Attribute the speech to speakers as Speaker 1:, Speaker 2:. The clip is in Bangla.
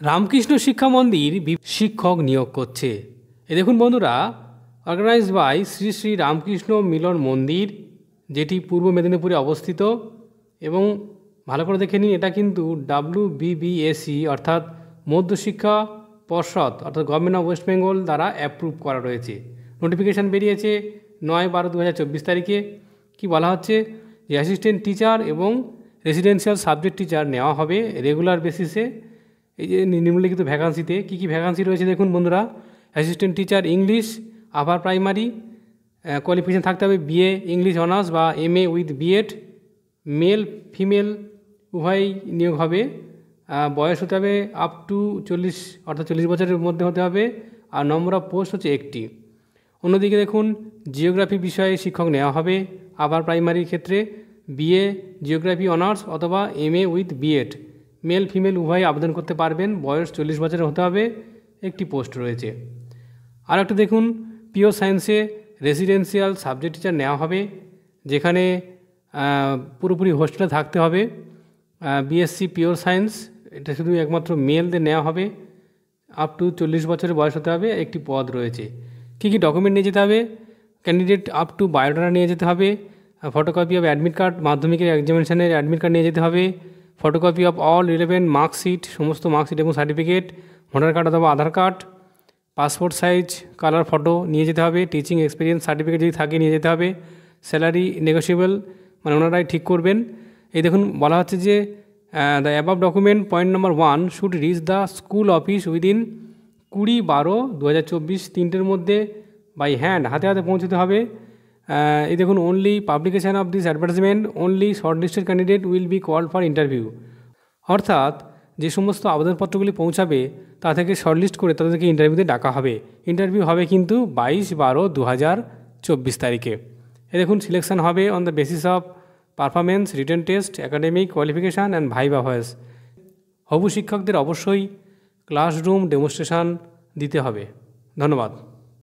Speaker 1: রামকৃষ্ণ শিক্ষা মন্দির শিক্ষক নিয়োগ করছে। এ দেখুন বন্ধুরা, অর্গানাইজ বাই শ্রী শ্রী রামকৃষ্ণ মিলন মন্দির, যেটি পূর্ব মেদিনীপুরে অবস্থিত। এবং ভালো করে দেখে নিন, এটা কিন্তু WBBSE অর্থাৎ মধ্যশিক্ষা পর্ষদ অর্থাৎ গভর্নমেন্ট অফ ওয়েস্ট বেঙ্গল দ্বারা অ্যাপ্রুভ করা রয়েছে। নোটিফিকেশান বেরিয়েছে 9/12/2024 তারিখে। কি বলা হচ্ছে যে অ্যাসিস্ট্যান্ট টিচার এবং রেসিডেন্সিয়াল সাবজেক্ট টিচার নেওয়া হবে রেগুলার বেসিসে। এই যে নিম্নলিখিত ভ্যাকান্সিতে কী কী ভ্যাকান্সি রয়েছে দেখুন বন্ধুরা। Assistant teacher English upper primary, qualification থাকতে হবে BA ইংলিশ অনার্স বা MA with B.Ed। Male female উভয়ই নিয়োগ হবে। বয়স হতে হবে আপ টু 40 অর্থাৎ 40 বছরের মধ্যে হতে হবে। আর নম্বর অফ পোস্ট হচ্ছে 1টি। অন্যদিকে দেখুন, জিওগ্রাফি বিষয়ে শিক্ষক নেওয়া হবে আপার প্রাইমারির ক্ষেত্রে BA জিওগ্রাফি অনার্স অথবা MA with B.Ed। Male female উভয়ই আবেদন করতে পারবেন। বয়স 40 বছরের হতে হবে। একটি পোস্ট রয়েছে। আর একটা দেখুন, পিওর সায়েন্সে রেসিডেন্সিয়াল সাবজেক্ট টিচার নেওয়া হবে, যেখানে পুরোপুরি হোস্টেলে থাকতে হবে। BSc পিওর সায়েন্স, এটা শুধু একমাত্র মেলদের নেওয়া হবে। আপ টু 40 বছরের বয়স হতে হবে। একটি পদ রয়েছে। কী কী ডকুমেন্ট নিয়ে যেতে হবে? ক্যান্ডিডেট আপ টু বায়োডাটা নিয়ে যেতে হবে, ফটোকপি অফ অ্যাডমিট কার্ড, মাধ্যমিকের এক্সামিনেশনের অ্যাডমিট কার্ড নিয়ে যেতে হবে, photocopy of all relevant marksheet, সমস্ত মার্কশিট এবং সার্টিফিকেট, ভোটার কার্ড অথবা Aadhaar card, passport size colour photo নিয়ে যেতে হবে, টিচিং এক্সপিরিয়েন্স সার্টিফিকেট যদি থাকে নিয়ে যেতে হবে। স্যালারি নেগোসিয়েবল, মানে ওনারাই ঠিক করবেন। এই দেখুন বলা হচ্ছে যে the above document point number 1 should reach the school office within 20/12/2024 3টের মধ্যে বাই হ্যান্ড, হাতে হাতে পৌঁছতে হবে। এই দেখুন, only publication of this advertisement only shortlisted candidate will be called for interview. অর্থাৎ যে সমস্ত আবেদনপত্রগুলি পৌঁছাবে তা থেকে শর্টলিস্ট করে তাদেরকে ইন্টারভিউতে ডাকা হবে। ইন্টারভিউ হবে কিন্তু 22/12/2024 তারিখে। এই দেখুন, সিলেকশন হবে on the basis of performance, written test, academic qualification and viva voice. হবু শিক্ষকদের অবশ্যই ক্লাসরুম ডেমনস্ট্রেশন দিতে হবে। ধন্যবাদ।